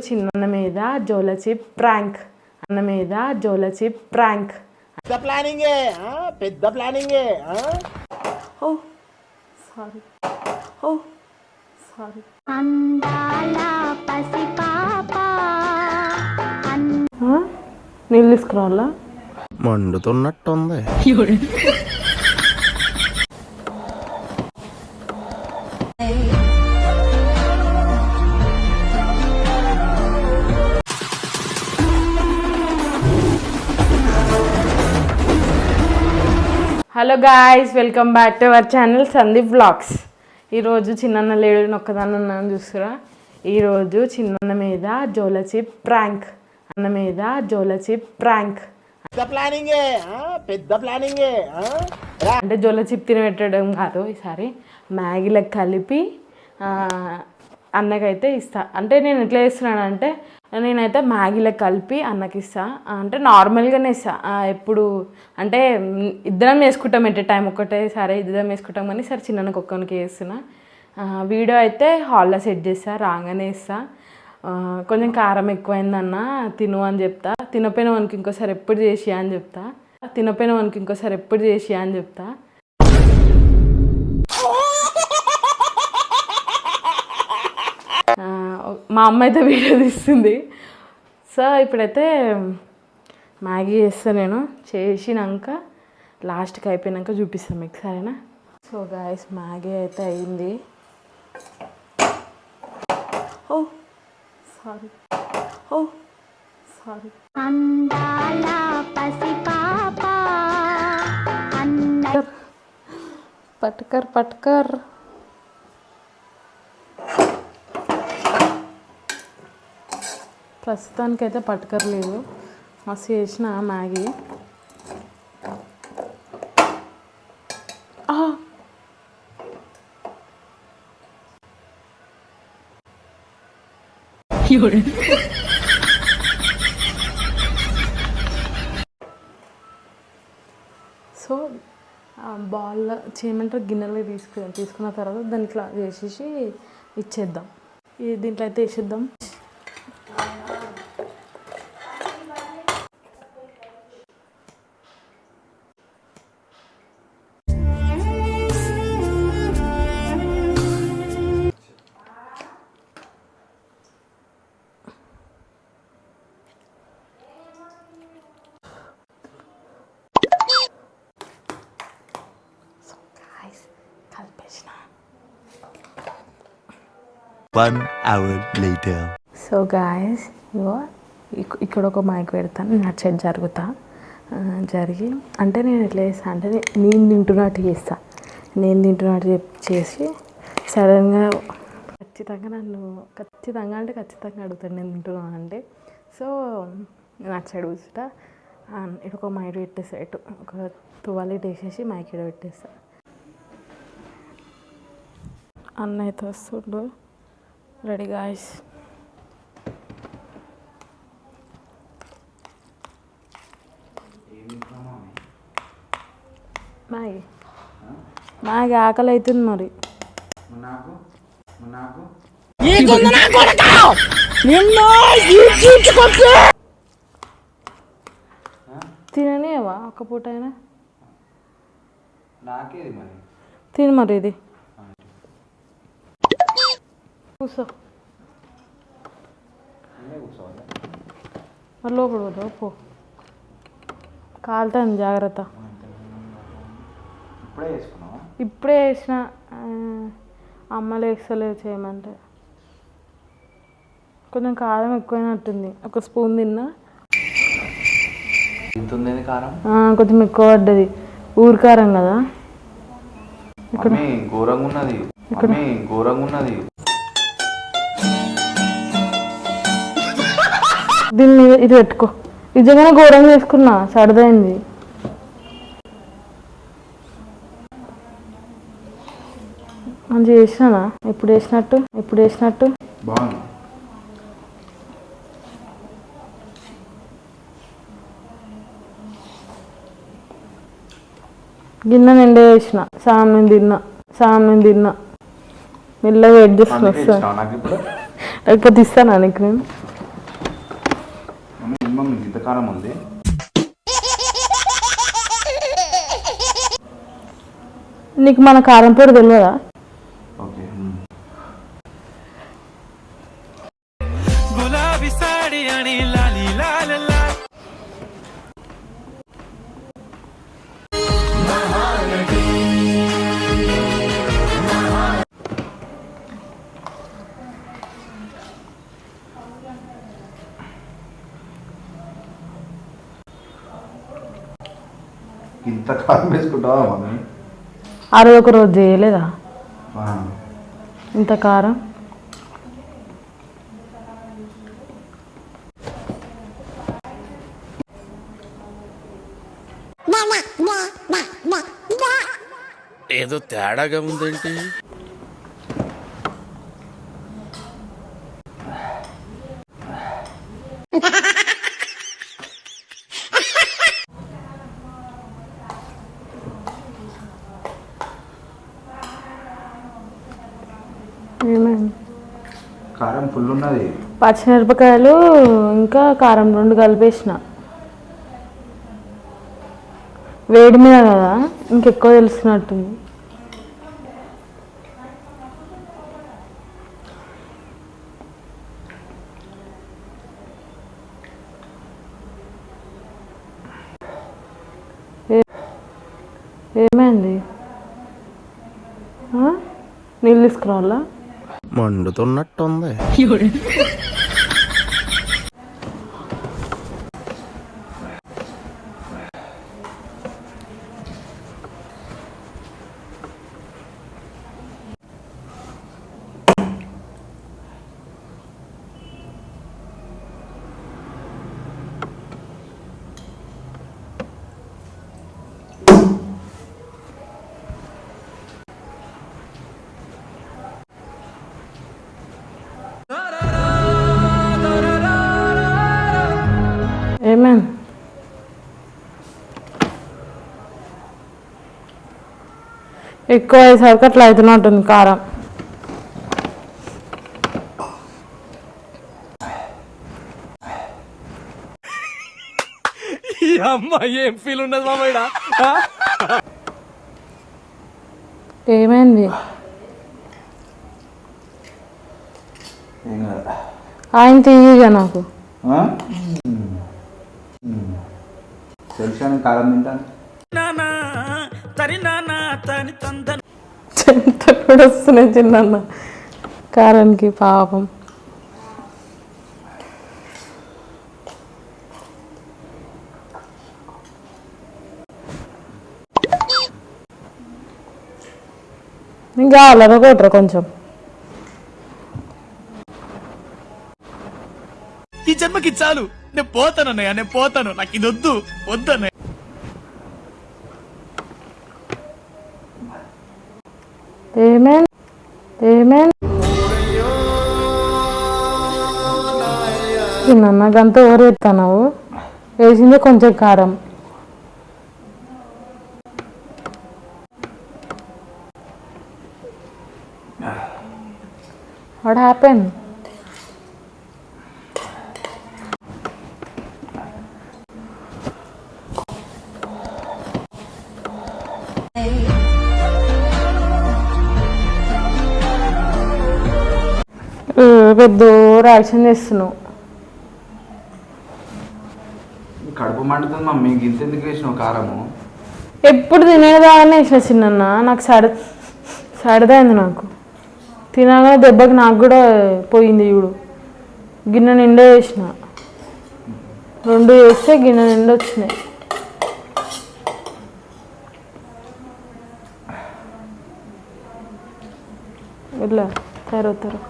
చిన్న మీద జోలచి ప్రాంక్ అన్న మీద జోలచి ప్రాంక్ పెద్ద ప్లానింగే ఓ సారీ ఓ సారీ నీళ్ళు తీసుకురావాలా మండుతున్నట్టుంది. Hello guys, welcome back to our channel Sandeep vlogs. ఈరోజు చిన్న లేడు ఒక్కదాన్ని ఉన్నాను చూస్తురా. ఈరోజు చిన్న మీద జోలచి ప్రాంక్ అన్న మీద జోలచి ప్రాంక్ పెద్ద ప్లానింగే అంటే జోలచి తినబెట్టడం కాదు, ఈసారి మ్యాగీలకు కలిపి అన్నకైతే ఇస్తా. అంటే నేను ఎట్లా చేస్తున్నాను అంటే నేనైతే మ్యాగీలకు కలిపి అన్నకి ఇస్తా. అంటే నార్మల్గానే ఇస్తా. ఎప్పుడు అంటే ఇద్దరం వేసుకుంటాం ఎట్ టైం ఒకటేసారి ఇద్దరం వేసుకుంటాం, కానీ సరే చిన్నకి ఒక్కరికి వేస్తున్నా. వీడియో అయితే హాల్లో సెట్ చేస్తా, రాగానే ఇస్తా. కొంచెం కారం ఎక్కువైందన్న తిను అని చెప్తా. తినపోయిన వానికి ఇంకోసారి ఎప్పుడు చేసి అని చెప్తా. మా అమ్మ అయితే వీడియో తీస్తుంది. సో ఇప్పుడైతే మ్యాగీ చేస్తాను నేను. చేసినాక లాస్ట్కి అయిపోయినాక చూపిస్తాను మీకు, సరేనా? సో గాయస్, మ్యాగీ అయితే అయింది. ఓ సారీ పట్కర్ ప్రస్తుతానికైతే పట్టుకర్లేదు. మస్తు చేసిన మ్యాగీ. సో బాల్ చేయమంటారు గిన్నెలో తీసుకున్న తర్వాత దాంట్లో చేసేసి ఇచ్చేద్దాం. దీంట్లో అయితే వేసేద్దాం. One hour later. So guys, ఇక్కడ ఒక మైక్ పెడతాను, నేను అటు సైడ్ జరిగి అంటే నేను ఎట్లా చేస్తాను అంటే నేను తింటున్నట్టు చేసి సడన్గా ఖచ్చితంగా అడుగుతాను నేను తింటున్నాను అంటే. సో నేను అటు సైడ్ కూర్చుంటా. ఇటు ఒక మైక్ పెట్టేస్తా, ఇటు ఒక తువాలు వేసేసి మైక్ ఇక్కడ పెట్టేస్తా. అన్న అయితే వస్తుండు. Ready guys. మ్యాగీ ఆకలి అవుతుంది మరి. తిననేవా ఒక్క పూట అయినా? తిని మరి ఇది కూర్చో. మరి లోపల పోతావు పో, కాలుతాను జాగ్రత్త. ఇప్పుడే వేసిన, అమ్మలు వేస్తలేదు చేయమంటే. కొంచెం కారం ఎక్కువైనట్టుంది, ఒక స్పూన్ తిన్నా. కొంచెం ఎక్కువ పడ్డది, ఊరికారం కదా. ఇక్కడ దీన్ని ఇది పెట్టుకో. నిజంగానే ఘోరంగా వేసుకున్నా, సరదైంది. మంచిగా చేసినానా? ఎప్పుడు వేసినట్టు గిన్నె నిండా వేసిన. సాయం తిన్నా మెల్లగా వెయిట్ చేస్తున్నా. లేకపోతే ఇస్తానా నీకు నేను? మమ్మీ ఇంత కారం ఉంది. నీకు మన కారం పొడి తెలియదా? ఓకే. గులాబీ సాడి అని లాలి లాల ఇంత కారం వేసుకుంటావా మమ్మీ? ఆ రోజు ఒక రోజు చేయలేదా ఆ. ఇంత కారం? ఏదో తేడాగా ఉందేంటి? ఏమైంది? కారం ఫుల్ ఉన్నది. పచ్చిమిరపకాయలు ఇంకా కారం 2 కలిపేసిన. వేడి మీద కదా ఇంకెక్కువ తెలుస్తున్నట్టుంది. ఏమైంది? నీళ్ళు తీసుకురావాలా? మండుతున్నట్టుంది. ఏమైంది? ఎక్కువ అయ్యేసరికి అట్లా అవుతున్నట్టుంది కారం. అమ్మ ఏం ఫీల్ ఉన్నది మామయ్య? ఏమైంది? ఏం కాదు. ఆయన తీయగా నాకు ఆ? తెలుసాను కారం తింటాను. చెమటలు కూడా వస్తున్నాయి చిన్న కారానికి పాపం. ఇంకా అల్లర కొట్టరా కొంచెం. ఈ జన్మకి చాలు, నేను పోతాను అన్నయ్య, నేను పోతాను, నాకు ఇది వద్దు వద్దన్నయ్య. ఏమేన్ చిన్న గంత ఎవరు ఎత్తావు? వేసిందే కొంచెం కారం. What happen? పెద్ద యాక్షన్ చేస్తున్నావు. కడుపు మండుతుంది మమ్మీ. ఇంతెందుకు వేసినావు కారము? ఎప్పుడు తినేదాగానే వేసిన చిన్న. నాకు సడదైంది. నాకు తినగానే దెబ్బకి నాకు కూడా పోయింది. ఇప్పుడు గిన్నె నిండా వేసిన. 2 వేస్తే గిన్నె నిండా వచ్చినాయి. ఇట్లా తరుతారు.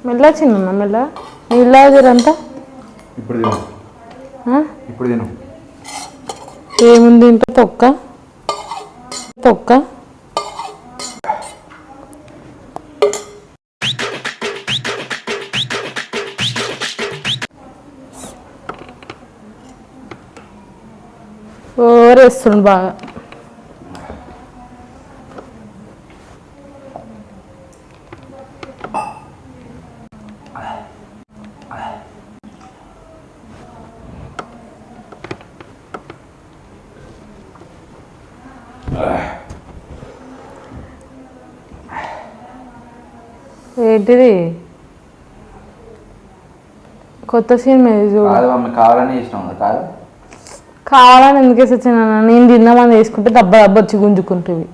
మెల్ల చిన్న మెల్ల నీళ్ళంతా ఇప్పుడు తిను. ఏముంది ఇంట్లో? తొక్క ఓరేస్తుండు బాగా. ఏంటిది కొత్త సీన్ మీద చూడు. కాదు మమ్మీ, కావాలని చేసినాం కదా. కాదు కావాలని ఎందుకు వేసి వచ్చినా నేను తిన్నామని వేసుకుంటే దెబ్బ దెబ్బ వచ్చి గుంజుకుంటుంది.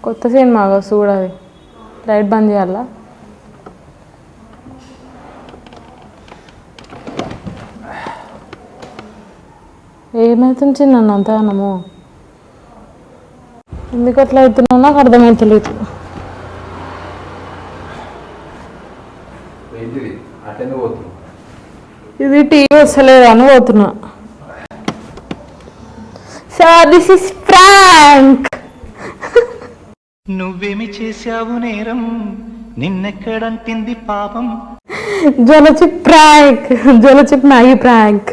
కొత్త సినిమా చూడాలి. లైట్ బంద్ చేయాలా? ఏమవుతుంది చిన్న అంత అన్నము? ఎందుకు అట్లా అవుతున్నావు నాకు అర్థమవుతలేదు. ఏంటిది అటెండ్ పోతున్నాం? ఇది టీవీ వస్తలేదు అని పోతున్నా. So this is prank. నువ్వేమి చేశావు నేరం, నిన్నెక్కడంటింది పాపం. జోలచిప్ ప్రాంక్, జోలచిప్ మ్యాగీ ప్రాంక్.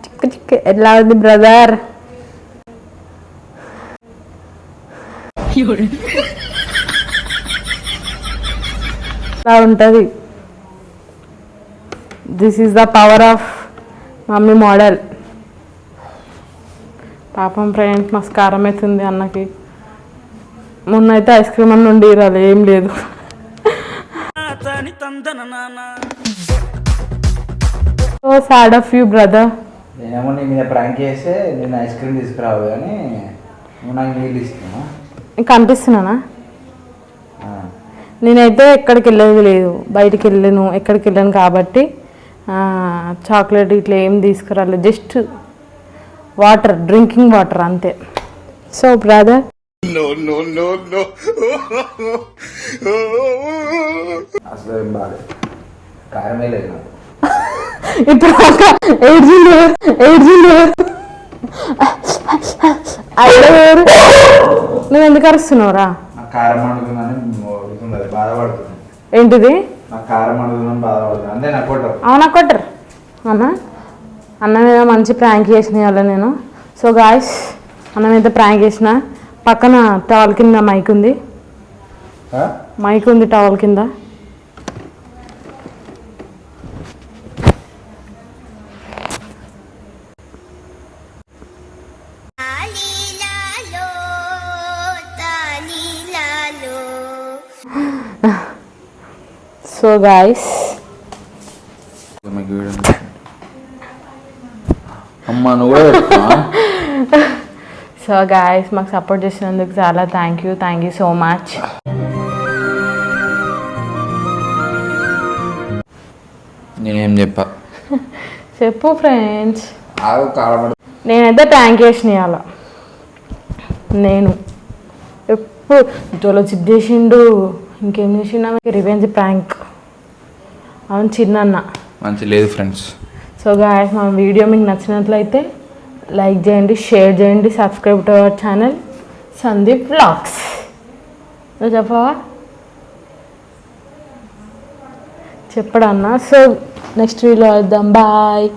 చిక్క చిక్క ఎలా ఉంది బ్రదర్? ఇలా ఉంటుంది. This is the power of mummy model. పాపం ఫ్రెండ్స్ మస్తు కారం అవుతుంది అన్నకి. మొన్న అయితే ఐస్ క్రీమ్ అన్న ఉండి రాలే, ఏం లేదు. So sad of you brother. నేనేమో నీ మీద ప్రాంక్ చేస్తే నేను ఐస్ క్రీమ్ తీసుకురావు కానీ నువ్వు నాకు నీళ్ళు ఇస్తున్నావు. నీకు అనిపిస్తున్నానా? నేనైతే ఎక్కడికి వెళ్ళేది లేదు, బయటికి వెళ్ళాను, ఎక్కడికి వెళ్ళాను కాబట్టి చాక్లెట్ ఇట్లా ఏం తీసుకురాలేదు. జస్ట్ వాటర్, డ్రింకింగ్ వాటర్ అంతే. సో బ్రదర్ అసలు ఏం బాగాలేదు, కారమే లేదు. ఇప్పుడు నువ్వు ఎందుకు అరుస్తున్నావురా? నాకు కారం అడుగుతుందని బాధపడుతుంది. ఏంటిది? నాకు కారం అడుగుతుందని బాధపడుతుంది అంతే. నాకు కొట్టరు. అవునా కొట్టరు అన్న మీద మంచి ప్రాంక్ చేసిన వాళ్ళ నేను. సో గాయస్ అన్న మీద ప్రాంక్ చేసిన. పక్కన టవల్ కింద మైక్ ఉంది, మైక్ ఉంది టవల్ కింద. సో గాయస్ అమ్మా నువ్వు కూడా పెట్టుకున్నా. సో గాయస్ మాకు సపోర్ట్ చేసినందుకు చాలా థ్యాంక్ యూ సో మచ్. నేనేం చెప్పా చెప్పు ఫ్రెండ్స్. ఆగు కాలపడ. నేనైతే ప్రాంక్ చేసిన ఇవాళ. నేను ఎప్పుడు జోలో చిప్ చేసిండు, ఇంకేం చేసిండు, రివెంజ్ ప్రాంక్. అవును చిన్న మంచి లేదు ఫ్రెండ్స్. సో గాయస్ మా వీడియో మీకు నచ్చినట్లయితే లైక్ చేయండి, షేర్ చేయండి, subscribe to our channel Sandeep vlogs. నువ్వు చెప్పవా? చెప్పడన్నా. సో నెక్స్ట్ వీడియో వద్దాం. బాయ్.